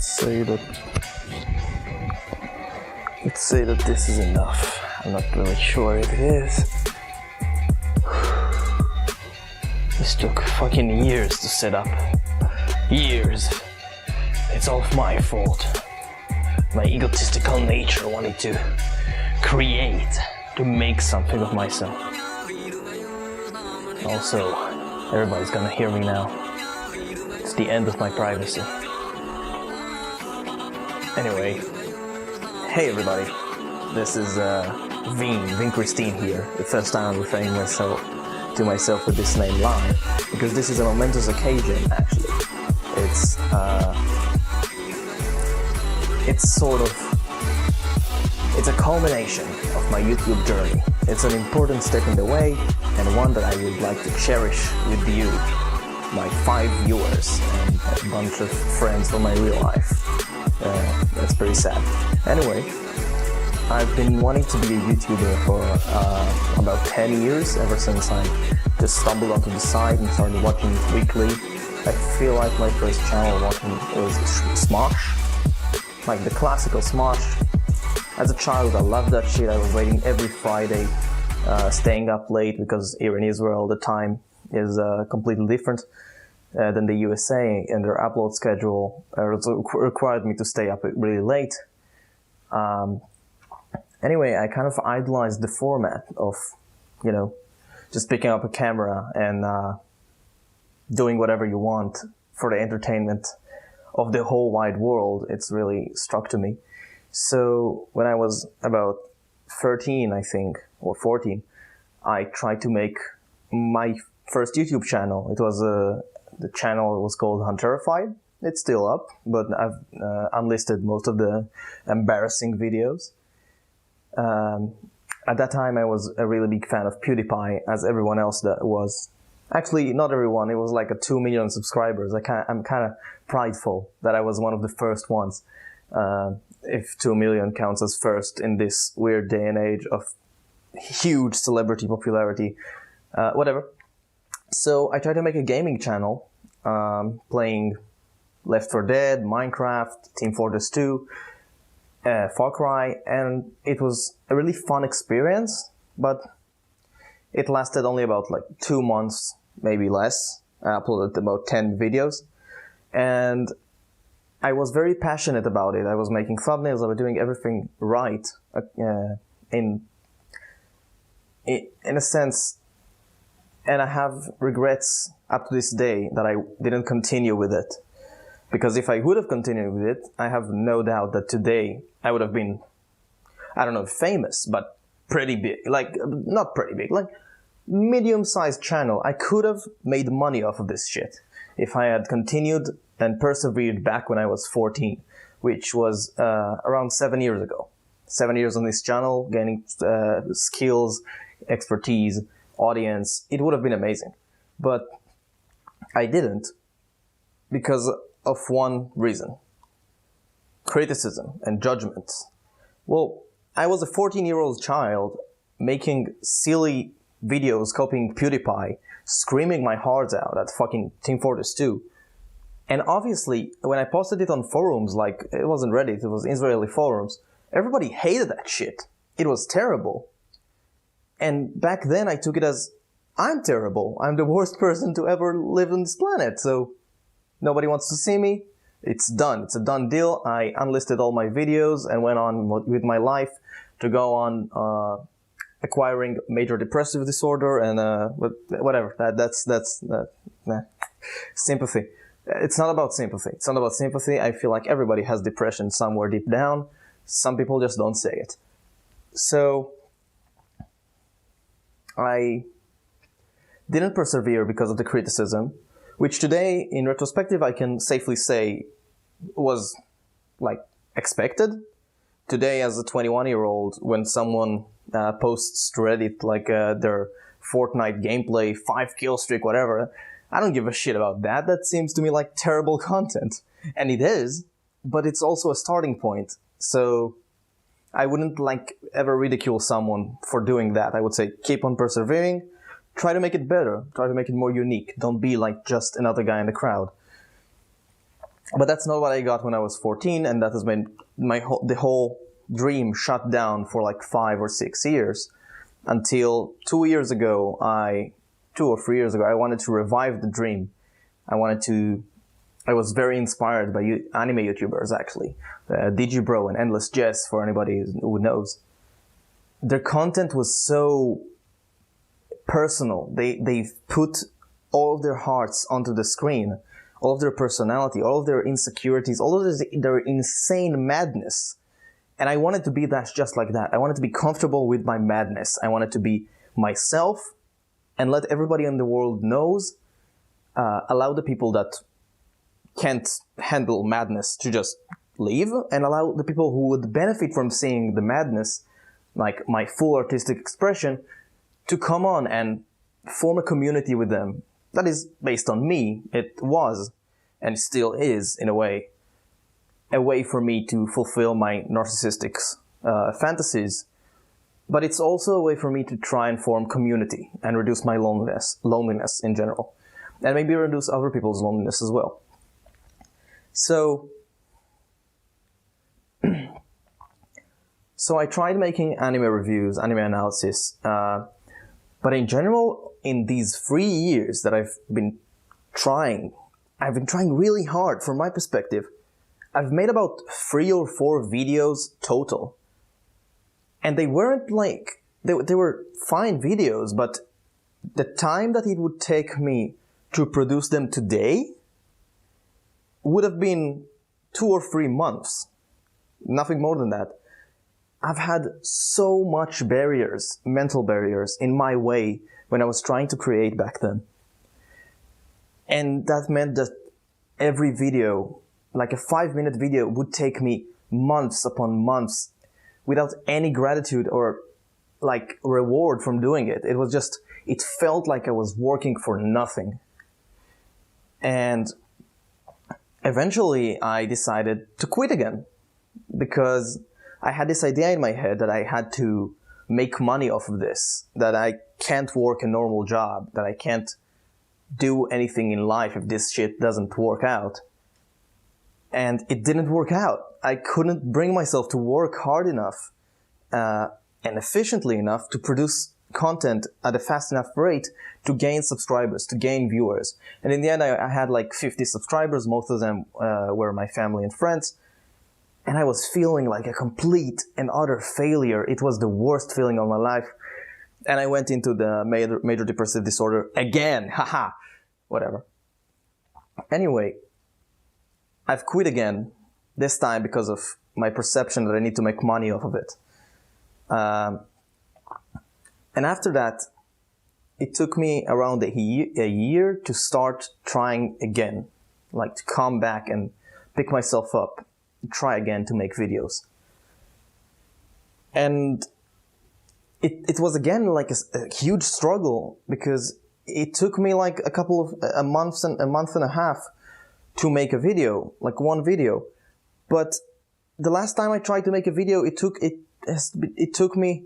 let's say that this is enough. I'm not really sure if it is. This took fucking years to set up. Years. It's all my fault. My egotistical nature wanted to create, to make something of myself. Also, everybody's gonna hear me now. It's the end of my privacy. Anyway, hey everybody, this is Vin Christine here. The first time I'm referring to myself with this name live, because this is a momentous occasion actually. It's a culmination of my YouTube journey. It's an important step in the way, and one that I would like to cherish with you, my 5 viewers and a bunch of friends from my real life. That's pretty sad. Anyway, I've been wanting to be a YouTuber for about 10 years, ever since I just stumbled onto the site and started watching it weekly. I feel like my first channel watching was Smosh, like the classical Smosh. As a child, I loved that shit. I was waiting every Friday, staying up late, because here in Israel the time is completely different than the USA, and their upload schedule required me to stay up really late. Anyway, I kind of idolized the format of, just picking up a camera and doing whatever you want for the entertainment of the whole wide world. It's really struck to me. So when I was about 13, I think, or 14, I tried to make my first YouTube channel. It was the channel was called Hunterified. It's still up, but I've unlisted most of the embarrassing videos. At that time, I was a really big fan of PewDiePie, as everyone else that was. Actually, not everyone. It was like 2 million subscribers. I'm kind of prideful that I was one of the first ones. If 2 million counts as first in this weird day and age of huge celebrity popularity, whatever. So I tried to make a gaming channel, playing Left 4 Dead, Minecraft, Team Fortress 2, Far Cry, and it was a really fun experience, but it lasted only about 2 months, maybe less. I uploaded about 10 videos, and I was very passionate about it. I was making thumbnails, I was doing everything right, in a sense, and I have regrets up to this day that I didn't continue with it. Because if I would have continued with it, I have no doubt that today I would have been, I don't know, famous, but pretty big. Not pretty big, medium-sized channel. I could have made money off of this shit if I had continued and persevered back when I was 14, which was around 7 years ago. 7 years on this channel, gaining skills, expertise, audience. It would have been amazing. But I didn't, because of one reason: criticism and judgment. Well, I was a 14-year-old child making silly videos copying PewDiePie, screaming my heart out at fucking Team Fortress 2. And obviously, when I posted it on forums, it wasn't Reddit, it was Israeli forums, everybody hated that shit. It was terrible. And back then I took it as, I'm terrible. I'm the worst person to ever live on this planet, so nobody wants to see me. It's done. It's a done deal. I unlisted all my videos and went on with my life to go on acquiring major depressive disorder and whatever. That's sympathy. It's not about sympathy. It's not about sympathy. I feel like everybody has depression somewhere deep down. Some people just don't say it. So I didn't persevere because of the criticism, which today, in retrospective, I can safely say was, expected. Today, as a 21-year-old, when someone posts to Reddit, their Fortnite gameplay, 5 kill streak, whatever, I don't give a shit about that. That seems to me like terrible content. And it is, but it's also a starting point. So I wouldn't, ever ridicule someone for doing that. I would say, keep on persevering. Try to make it better. Try to make it more unique. Don't be just another guy in the crowd. But that's not what I got when I was 14, and that has been the whole dream shut down for like 5 or 6 years, until 2 years ago, 2 or 3 years ago, I wanted to revive the dream. I was very inspired by anime YouTubers, actually. Digibro and Endless Jess, for anybody who knows. Their content was so personal. They put all of their hearts onto the screen, all of their personality, all of their insecurities, all of their insane madness. And I wanted to be just like that. I wanted to be comfortable with my madness. I wanted to be myself and let everybody in the world knows, allow the people that can't handle madness to just leave, and allow the people who would benefit from seeing the madness, like my full artistic expression, to come on and form a community with them. That is based on me. It was, and still is, in a way for me to fulfill my narcissistic fantasies. But it's also a way for me to try and form community and reduce my loneliness in general. And maybe reduce other people's loneliness as well. So I tried making anime reviews, anime analysis, but in general, in these 3 years that I've been trying really hard from my perspective. I've made about 3 or 4 videos total. And they weren't like, they were fine videos, but the time that it would take me to produce them today would have been 2 or 3 months. Nothing more than that. I've had so much barriers, mental barriers, in my way when I was trying to create back then. And that meant that every video, like a 5-minute video, would take me months upon months without any gratitude or like reward from doing it. It was just, it felt like I was working for nothing. And eventually I decided to quit again, because I had this idea in my head that I had to make money off of this, that I can't work a normal job, that I can't do anything in life if this shit doesn't work out. And it didn't work out. I couldn't bring myself to work hard enough and efficiently enough to produce content at a fast enough rate to gain subscribers, to gain viewers. And in the end, I had like 50 subscribers. Most of them were my family and friends. And I was feeling like a complete and utter failure. It was the worst feeling of my life. And I went into the major depressive disorder again. Haha. Whatever. Anyway, I've quit again. This time because of my perception that I need to make money off of it. And after that, it took me around a year to start trying again. Like to come back and pick myself up. Try again to make videos. And it was again like a huge struggle, because it took me like a month and a half to make a video, like one video. But the last time I tried to make a video, it took me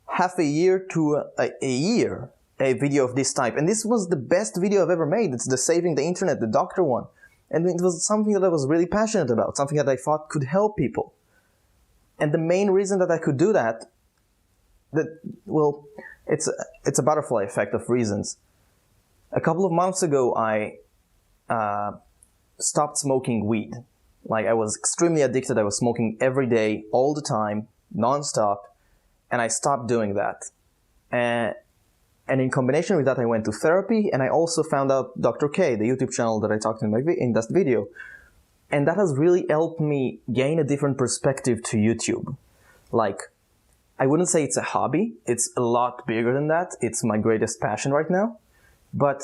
half a year to a video of this type. And this was the best video I've ever made. It's the Saving the Internet, the doctor one. And it was something that I was really passionate about, something that I thought could help people. And the main reason that I could do that, it's a butterfly effect of reasons. A couple of months ago, I stopped smoking weed. Like, I was extremely addicted. I was smoking every day, all the time, non-stop, and I stopped doing that. And in combination with that, I went to therapy, and I also found out Dr. K, the YouTube channel that I talked in that video. And that has really helped me gain a different perspective to YouTube. Like, I wouldn't say it's a hobby. It's a lot bigger than that. It's my greatest passion right now. But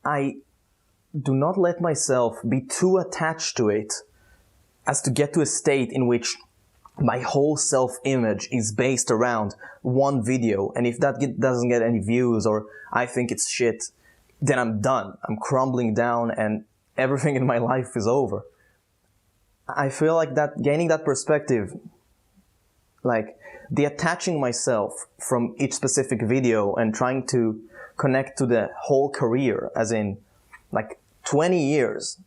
I do not let myself be too attached to it as to get to a state in which my whole self-image is based around one video. And if that doesn't get any views, or I think it's shit, then I'm done. I'm crumbling down and everything in my life is over. I feel like that gaining that perspective, like detaching myself from each specific video and trying to connect to the whole career, as in like 20 years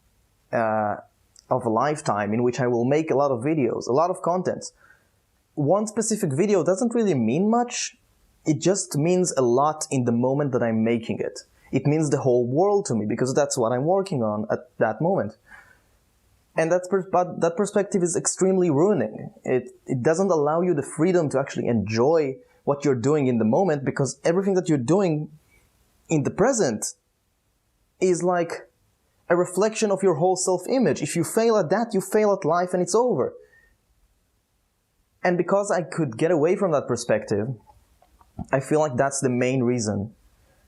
of a lifetime in which I will make a lot of videos, a lot of content. One specific video doesn't really mean much. It just means a lot in the moment that I'm making it. It means the whole world to me because that's what I'm working on at that moment. And that perspective is extremely ruining. It doesn't allow you the freedom to actually enjoy what you're doing in the moment, because everything that you're doing in the present is like a reflection of your whole self-image. If you fail at that, you fail at life and it's over. And because I could get away from that perspective, I feel like that's the main reason.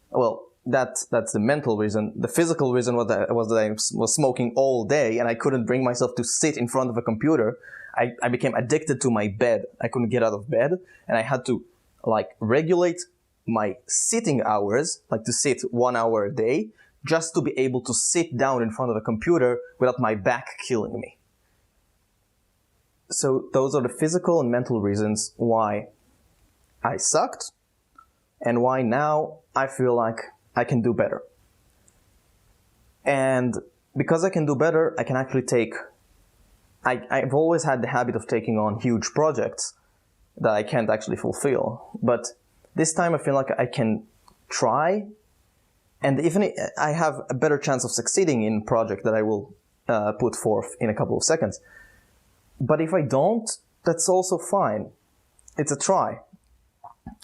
Well, that's the mental reason. The physical reason was that I was smoking all day and I couldn't bring myself to sit in front of a computer. I became addicted to my bed. I couldn't get out of bed, and I had to like regulate my sitting hours, like to sit 1 hour a day, just to be able to sit down in front of a computer without my back killing me. So those are the physical and mental reasons why I sucked, and why now I feel like I can do better. And because I can do better, I can actually I've always had the habit of taking on huge projects that I can't actually fulfill. But this time I feel like I can try, and even I have a better chance of succeeding in a project that I will put forth in a couple of seconds. But if I don't, that's also fine. It's a try.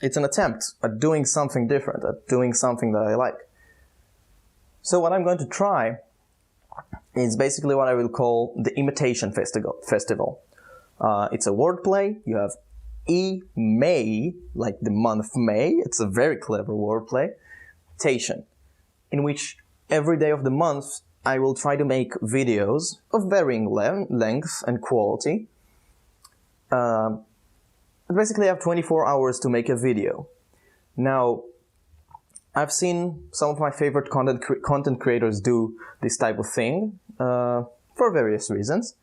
It's an attempt at doing something different, at doing something that I like. So what I'm going to try is basically what I will call the IMaytation Festival. It's a wordplay. You have IMay, like the month May. It's a very clever wordplay. Tation, in which every day of the month I will try to make videos of varying length and quality. Basically, I have 24 hours to make a video. Now, I've seen some of my favorite content creators do this type of thing for various reasons,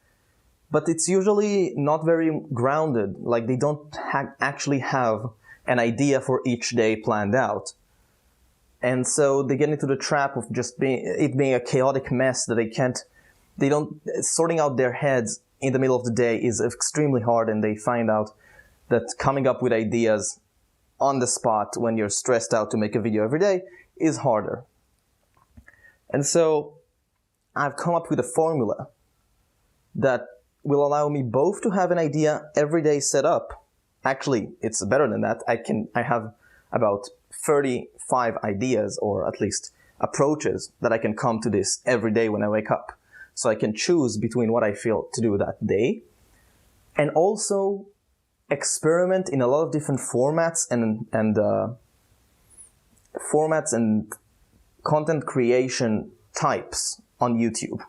but it's usually not very grounded. Like, they don't actually have an idea for each day planned out. And so they get into the trap of just being a chaotic mess that sorting out their heads in the middle of the day is extremely hard, and they find out that coming up with ideas on the spot when you're stressed out to make a video every day is harder. And so I've come up with a formula that will allow me both to have an idea every day set up. Actually, it's better than that. I have about 35 ideas, or at least approaches, that I can come to this every day when I wake up. So I can choose between what I feel to do that day, and also experiment in a lot of different formats and content creation types on YouTube.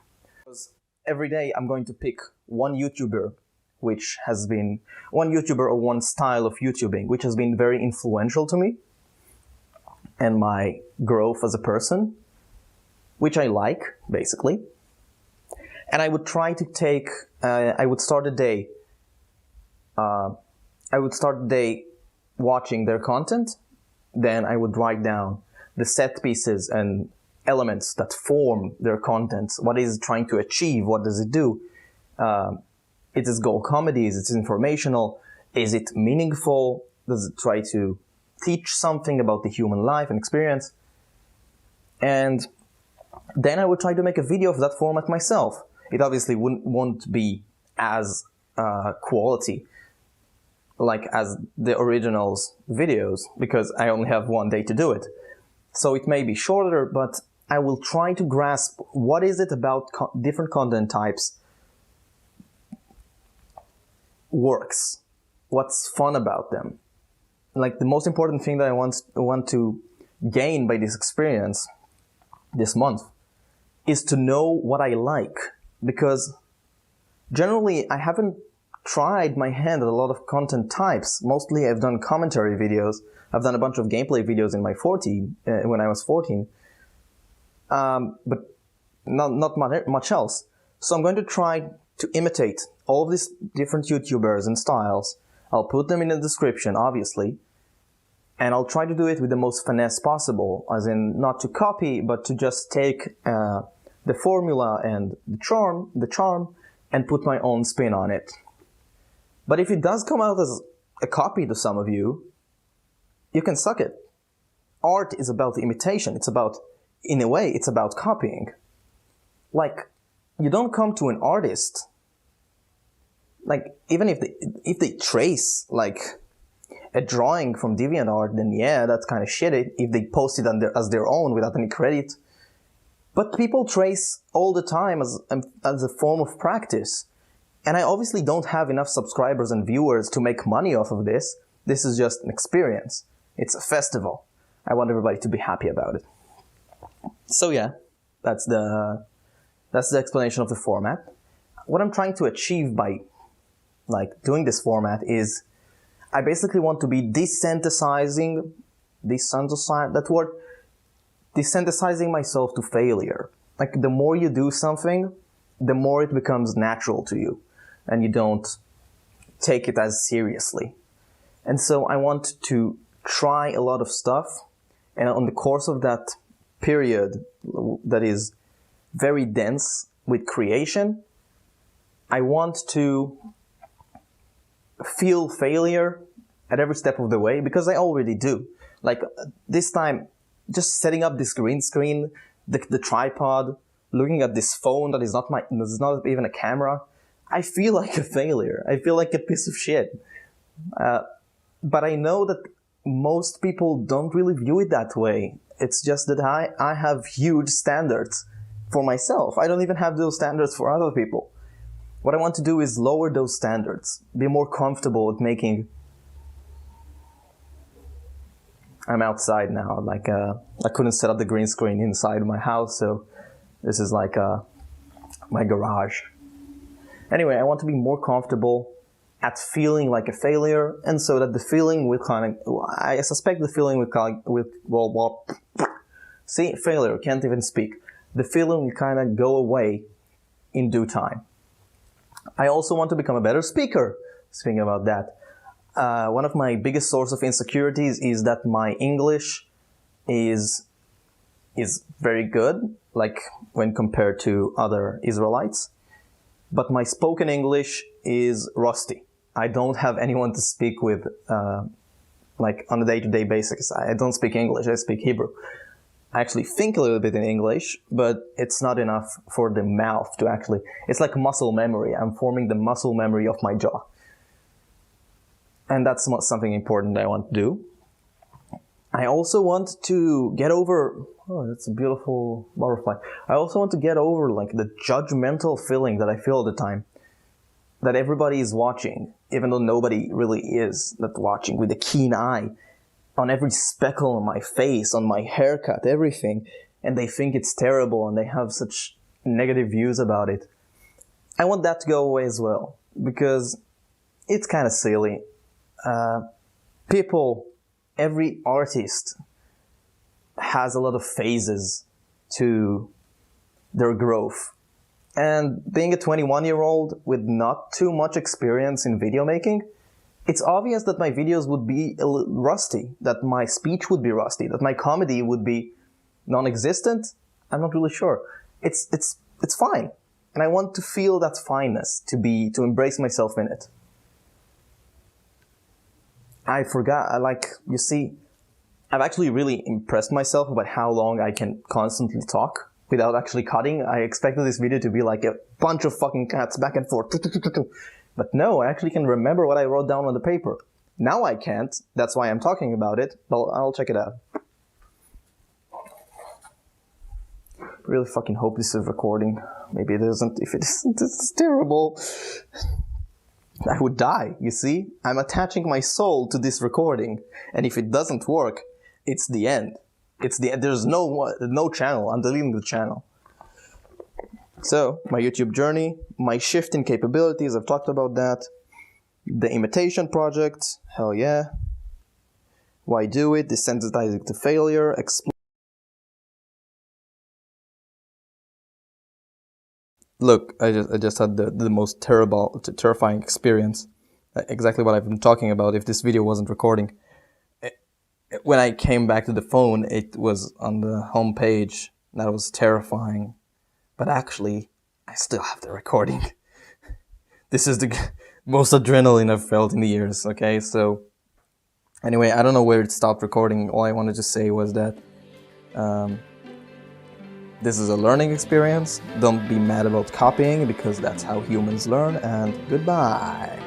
Because every day I'm going to pick one YouTuber or one style of YouTubing which has been very influential to me and my growth as a person, which I like, basically. And I would try to I would start the day watching their content. Then I would write down the set pieces and elements that form their content. What is it trying to achieve? What does it do? Is it goal comedy? Is it informational? Is it meaningful? Does it try to teach something about the human life and experience? And then I would try to make a video of that format myself. It obviously won't be as quality like as the original's videos, because I only have one day to do it. So it may be shorter, but I will try to grasp what is it about different content types works, what's fun about them. Like, the most important thing that I want to gain by this experience this month is to know what I like, because generally I haven't tried my hand at a lot of content types. Mostly I've done commentary videos. I've done a bunch of gameplay videos in when I was 14, but not much else. So I'm going to try to imitate all of these different YouTubers and styles. I'll put them in the description, obviously, and I'll try to do it with the most finesse possible, as in not to copy, but to just take the formula and the charm, and put my own spin on it. But if it does come out as a copy to some of you, you can suck it. Art is about imitation. It's about, in a way, it's about copying. Like, you don't come to an artist, like, even if they trace, like, a drawing from DeviantArt, then yeah, that's kind of shitty if they post it as their own without any credit. But people trace all the time as a form of practice. And I obviously don't have enough subscribers and viewers to make money off of this. This is just an experience. It's a festival. I want everybody to be happy about it. So yeah, that's the explanation of the format. What I'm trying to achieve by doing this format is I basically want to be desensitizing myself to failure. Like, the more you do something, the more it becomes natural to you, and you don't take it as seriously. And so I want to try a lot of stuff, and on the course of that period that is very dense with creation, I want to feel failure at every step of the way, because I already do. Like, this time, just setting up this green screen, the tripod, looking at this phone that is not even a camera, I feel like a failure. I feel like a piece of shit. But I know that most people don't really view it that way. It's just that I have huge standards for myself. I don't even have those standards for other people. What I want to do is lower those standards, be more comfortable with making... I'm outside now, like, I couldn't set up the green screen inside my house, so this is like my garage. Anyway, I want to be more comfortable at feeling like a failure, and so that the feeling will I suspect the feeling see, failure, can't even speak. The feeling will kind of go away in due time. I also want to become a better speaker, speaking about that. One of my biggest source of insecurities is that my English is very good, like when compared to other Israelites. But my spoken English is rusty. I don't have anyone to speak with, like on a day-to-day basis. I don't speak English, I speak Hebrew. I actually think a little bit in English, but it's not enough for the mouth to actually... It's like muscle memory. I'm forming the muscle memory of my jaw. And that's not something important that I want to do. I also want to get over... Oh, that's a beautiful butterfly. I also want to get over like the judgmental feeling that I feel all the time. That everybody is watching, even though nobody really is that watching, with a keen eye on every speckle on my face, on my haircut, everything. And they think it's terrible and they have such negative views about it. I want that to go away as well, because it's kind of silly. Every artist has a lot of phases to their growth. And being a 21-year-old with not too much experience in video making, it's obvious that my videos would be a little rusty, that my speech would be rusty, that my comedy would be non-existent. I'm not really sure. It's fine. And I want to feel that fineness, to embrace myself in it. I forgot, you see, I've actually really impressed myself about how long I can constantly talk without actually cutting. I expected this video to be like a bunch of fucking cuts back and forth. But no, I actually can remember what I wrote down on the paper. Now I can't, that's why I'm talking about it, but I'll check it out. Really fucking hope this is recording. Maybe it isn't. If it isn't, it's terrible. I would die, you see? I'm attaching my soul to this recording, and if it doesn't work, it's the end. It's the end. There's no channel. I'm deleting the channel. So, my YouTube journey, my shift in capabilities, I've talked about that. The IMaytation project, hell yeah. Why do it? Desensitizing to failure, Look, I just had the most terrifying experience. Exactly what I've been talking about if this video wasn't recording. When I came back to the phone, it was on the home page. That was terrifying. but actually, I still have the recording. This is the most adrenaline I've felt in years, okay? So, anyway, I don't know where it stopped recording. All I wanted to say was that this is a learning experience. Don't be mad about copying, because that's how humans learn, and goodbye.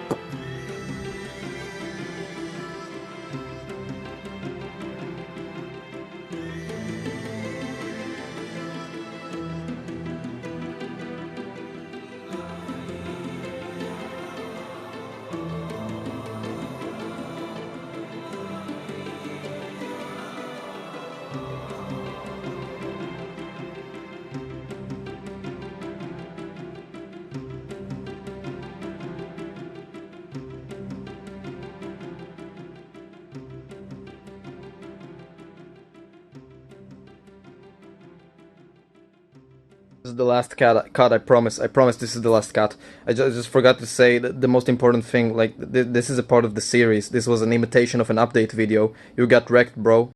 This is the last cut. I promise. I promise this is the last cut. I just forgot to say the most important thing. Like this is a part of the series. This was an imitation of an update video. You got wrecked, bro.